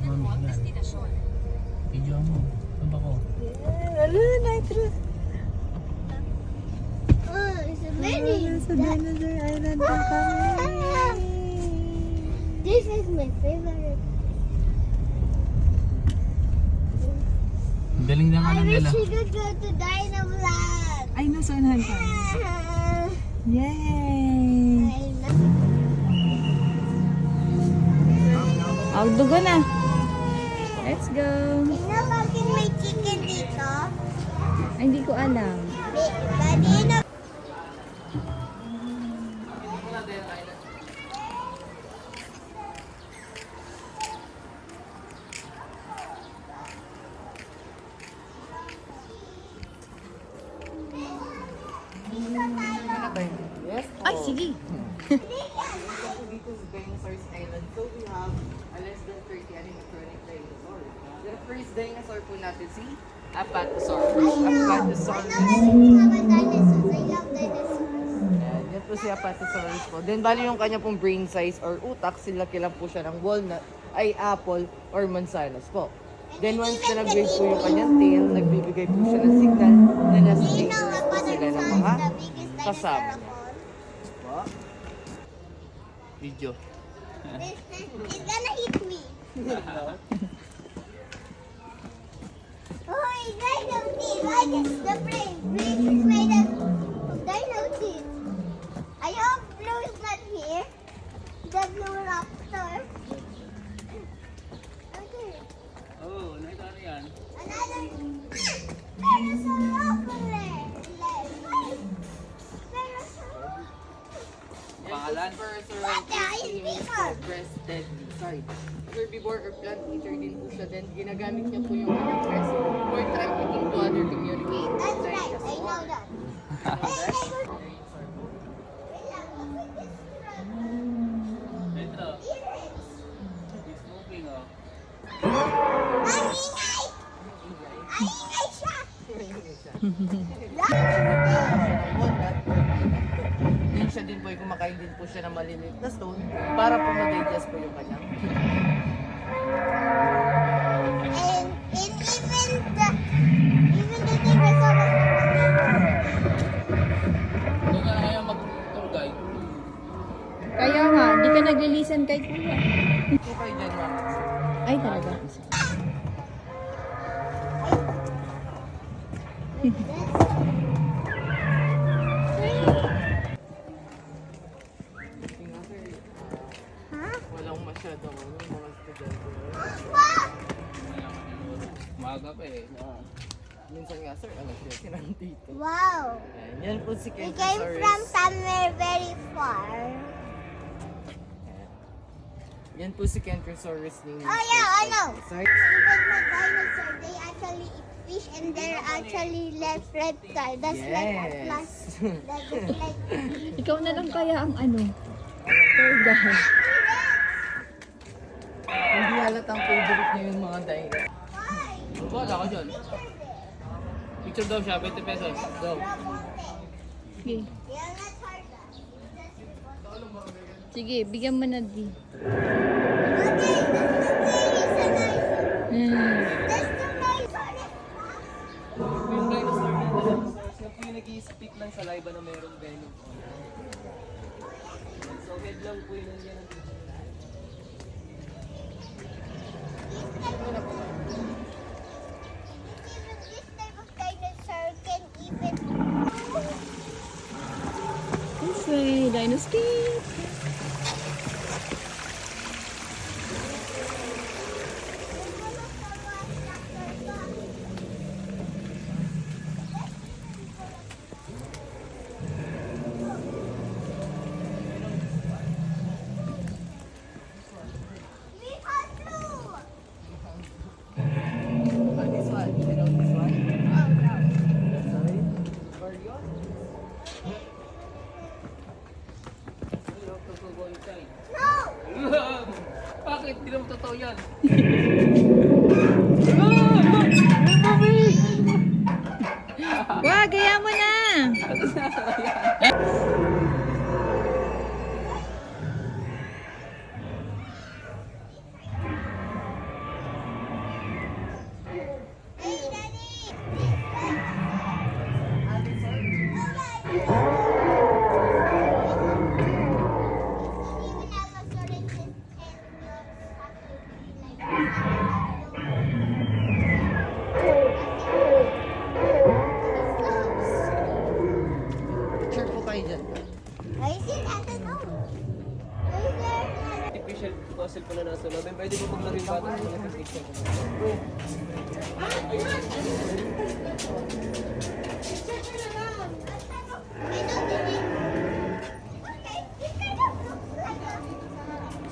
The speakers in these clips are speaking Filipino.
Video mo. Saan ko? Hello, Nitro. Oh, it's a very. Sa Dinosaur Island na kami. This is my favorite. Galing lang I ano wish nila. we could go to Dinoland. Ay, nasaan ka? Yay! Oh, dugo na. Let's go. Bakit may chicken dito? Ay, hindi ko alam. Badino. Yes. Ay, sige. Dito sa Dinosaurs Island. So we have a less than 30 animatronic dinosaurs. The first dinosaur po natin si Apatosaurus. Apatosaurus. I love dinosaurs. Yan po si Apatosaurus po. Then bali yung kanya pong brain size or utak, silaki lang po siya ng walnut, ay apple or mansanas po. Then once na nag-wave po yung kanyang tail, nagbibigay po siya ng signal na nasa Do you know fingers what po sila ng butterfly mga is the biggest kasama dinosaur of niya. all? Po. Video. It's gonna eat me. Oh, it's dino teeth. Like it's the brain. Brain is made of dino teeth. I hope Blue is not here. The blue raptor. Okay. Oh, nakita ano yan? Another Parasaurolophus. Pangalan? What the is before? Breasted lizard. Herbivore or plant eater din po siya. Then ginagamit niya po yung kanyang breast for trafficking to other communicate. That's right. I know that. Dito. He's moving oh. Ang ingay! Ang ingay siya! Then siya din po ay kumakain din po siya ng maliliit na stone para po ma-digest po yung kanyang. And even the dinosaur. Hindi ka na kaya mag-tour guide. Kaya nga, di ka naglilisan kay kuya. So kayo dyan mama. Ay, talaga. Huh? Walang masyadong mga estudyante. Umaga pa eh. Minsan nga sir, alas yun nandito. Wow. Yan po si We came Kentosaurus. from somewhere very far. Yan po si Kentosaurus ni Oh yeah, I know. Sorry. Even the dinosaur, they actually eat fish and they're actually less reptile. That's like a plant. Yes. That's like Ikaw na lang kaya ang ano, tour guide. Hindi halatang favorite niya yung mga dino. Wala ka dyan. Picture daw siya, 20 pesos. Go. Sige. yeah, let's hard that. Sige, bigyan mo na di. Okay, that's too nice. Yung dinosaur na dinosaurs, yan po yung nag-i-speak lang sa live na merong venom. So head lang po yun yan. Even this type of dinosaur can even. This way, dinosaur. We have two. This one, you know this one? Oh no. Sorry? Orion? No. Bakit? Hindi naman totoo yan. Wag, gaya mo na! puzzle pala nasa loob. Pwede mo paglaro yung bata sa mga picture.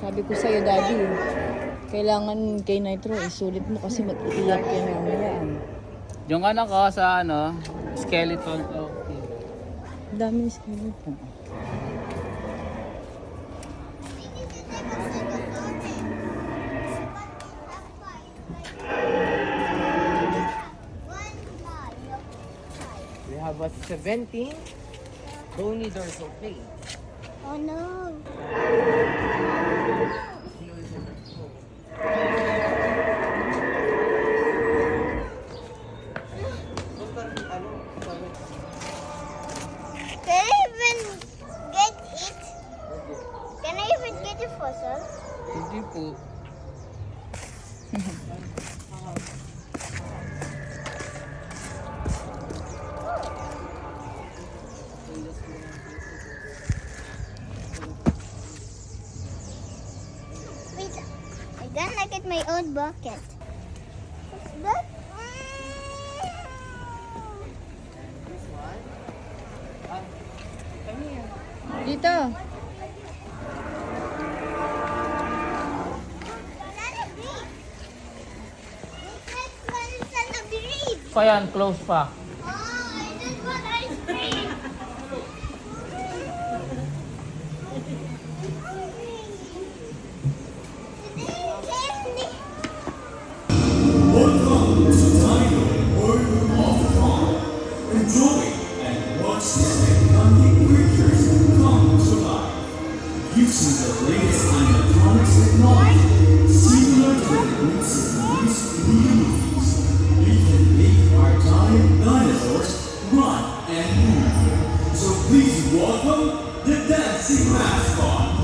Sabi ko sa'yo, Daddy, kailangan kay Nitro, isulit mo kasi mag-iiyak yan mamaya. Yung anak ko sa ano, skeleton. Okay. Ang daming skeleton. We have a 17 bony dorsal plate. Oh no. Can I even get it? Can I even get a fossil? Hindi po. Wait, I gonna get my own bucket. What's that? This one. Come here. Dito. Banana bread. It's like banana bread. Pa yan, close pa. Oh, I just want ice cream. Enjoy and watch these encanting creatures come to life. Using the latest animatronics technology, similar to the techniques used in movies, we can make our giant dinosaurs run and move. So please welcome the dancing mascot.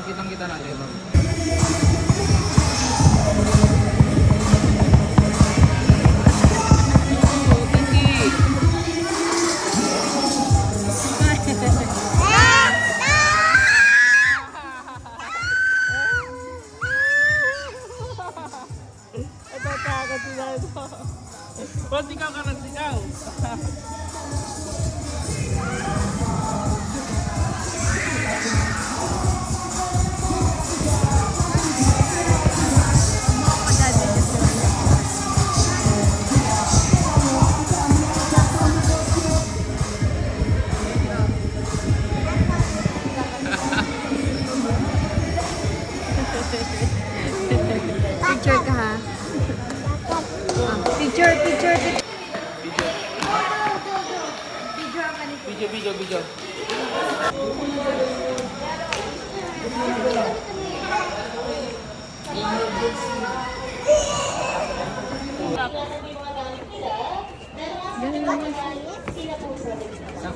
kitang-kita natin. Natatakot sila ito. Ba't ikaw ka ng sigaw? Picture ka ha? Picture. Video.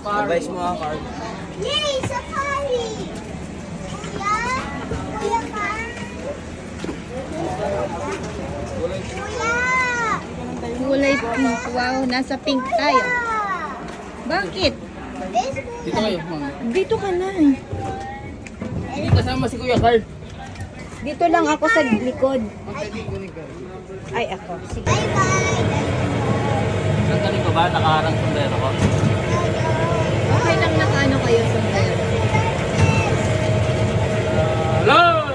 Advice mo ha, Carl. Yay! Safari! Kuya Carl! Kuya! Kulay pink. Wow, nasa pink tayo. Bakit? Dito kayo, ma'am. Dito ka na. Hindi kasama si Kuya Carl. Dito lang ako sa likod. Ay, ako. Sige. Bye-bye! Nagkaling ko ba? Nakaharang sombrero ko. Okay lang nakaano kayo sa tayo. Hello!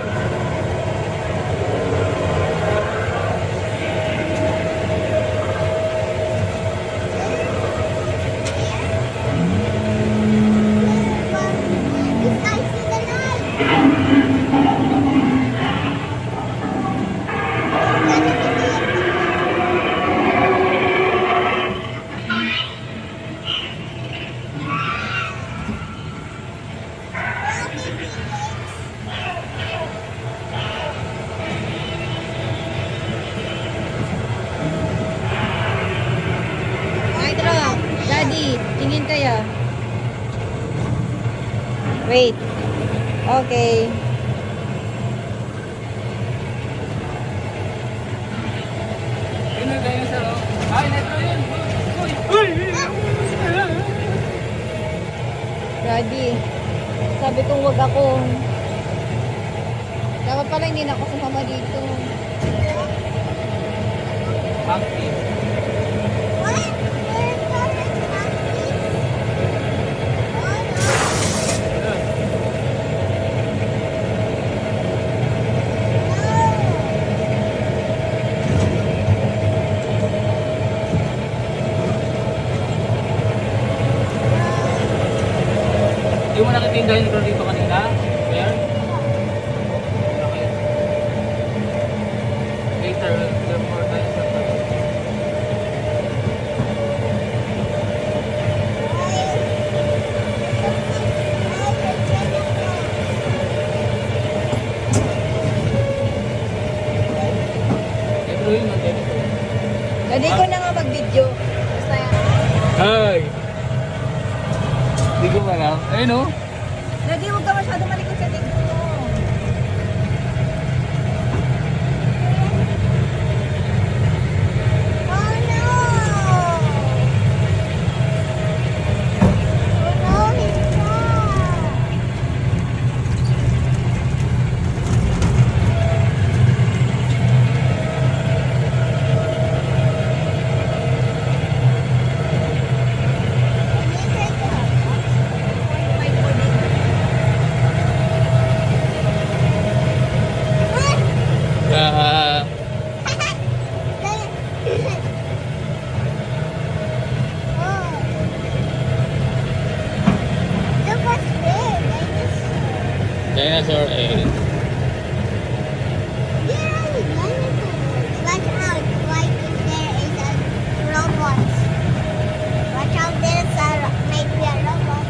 I see the light! Nitro, Daddy, tingin kayo. Wait. Okay. Yun na kayo sa loob. Ay, neto yun. Uy! Daddy, sabi kong wag ako. Dapat pala hindi na ako sumama dito. Monkey. What? We're going to Hindi mo nakita yung dahil dito kanina? Kaya? Okay. Later, the more times na pa. Neto yun, neto. Daddy, ko na nga mag-video. Basta yan. Hi! Hindi ko alam. Ayun o. Daddy, huwag ka masyado malikot sa tingin mo. Oh no! Oh no, he's not! Ah, dinosaur eh. Watch out, like if there is a robot. Watch out, there's maybe a robot.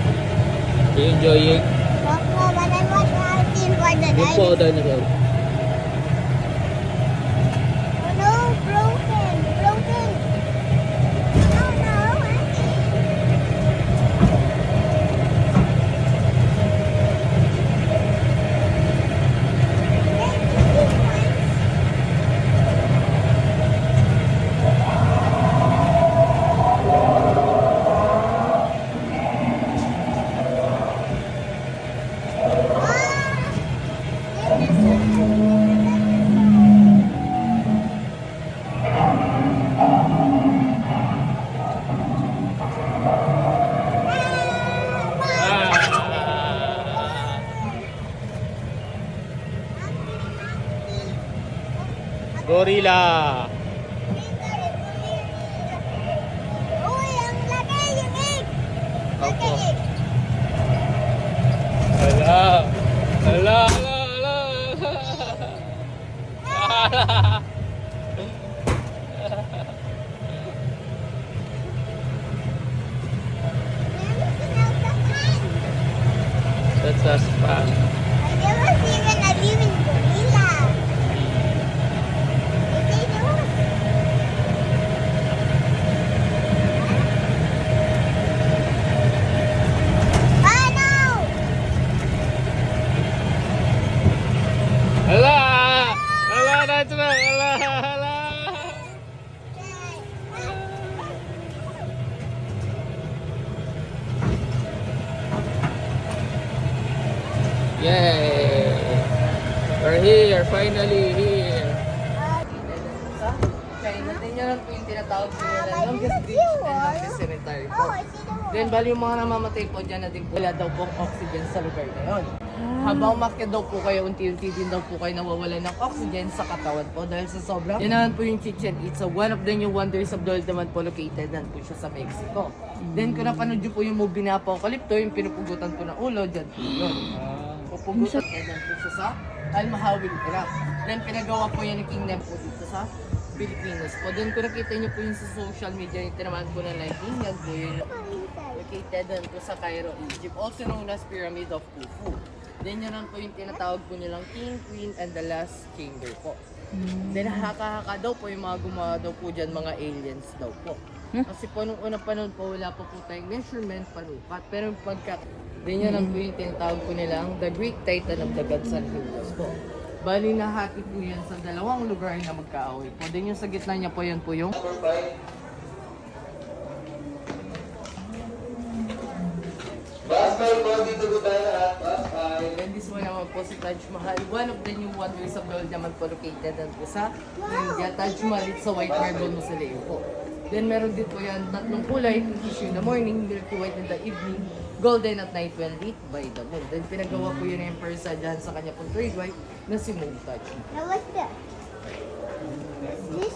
You enjoying? No, but I'm watching for the Look for dinosaur. dinosaur. Oh no, broken. Oh no, gorilla. Uy, ang laki yung egg! Laki Opo. egg! Hala. Hala, hala, hala. Hala. That's us fun. I never seen a living gorilla. What they do? Oh no! Hala. Hala, that's right. Hala, hala. Yay! We're here, finally here. Sa China, din nyo lang po yung tinatawag po nila Ah, longest I bridge and see one. longest cemetery po. Oh, I see the one. Then, bali yung mga namamatay po dyan na din po, wala daw pong oxygen sa lugar na yun. Habang umakyat daw po kayo, unti-unti din daw po kayo nawawala ng oxygen sa katawan po dahil sa sobrang. Yan naman po yung Chichen Itza, one of the new wonders of the world naman po located nan po siya sa Mexico. Then, kung napanood nyo po yung movie na Apocalypto, yung pinupugutan po ng ulo, dyan po yun. Pupugutan yan po siya sa Almahawil, Iraq. Then, pinagawa po yan ng King Nem po dito sa Pilipinas po. Then, kung nakita nyo po yung sa social media, yung tinamaan po ng lighting, yan po yun. Located doon po sa Cairo, Egypt, also known as Pyramid of Khufu. Then yun lang po yung tinatawag po nilang King, Queen, and the Last Chamber po. Then haka-haka daw po yung mga gumawa daw po dyan, mga aliens daw po. Kasi po nung unang panahon po, wala po po tayong measurement, panukat. Pero pagka, then yun lang po yung tinatawag po nilang the Greek Titan of the Gods and Heroes po. Bali nahati po yan sa dalawang lugar na magkaaway po. Then yung sa gitna niya po, yan po yung and this one naman po si Taj Mahal. One of the new wonders of the world naman po located dyan po sa India. Taj Mahal, it's a white marble mausoleum po. Then meron din po yan tatlong kulay, pinkish in the morning, milky white in the evening, golden at night when lit by the moon. Then pinagawa po yun ng Emperor Shah sa kanya pong third wife na si Mumtaz. Now what's that? This?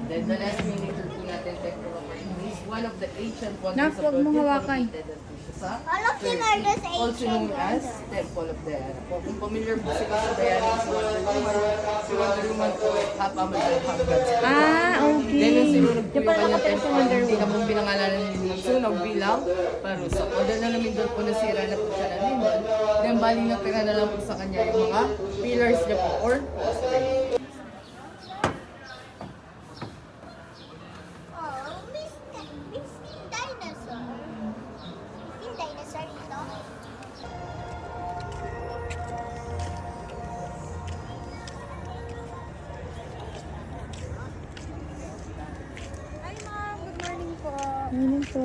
Then the last miniature po natin, Temple of Hercules, one of the ancient wonders Nak, of the huwag world. mong hawakan. Located dyan po siya sa All of them are just also known ancient as wonders. Temple of Diana. Po, kung familiar po sila sa Diana sa Wonder Woman, si Wonder Woman po, half Amazon, half God. Ah, okay. Then nung sinunog po Di yung pala kanyang nakatira sa temple, Wonder hindi na Woman. po pinangalanan ng sunog bilang parusa po. Then nalamin doon po nasira na po siya ng lindol. Then bali na tira na lang po sa kanya yung mga pillars niya po or poste. Oh, we've seen dinosaur. We've seen dinosaur, you know. Ano po?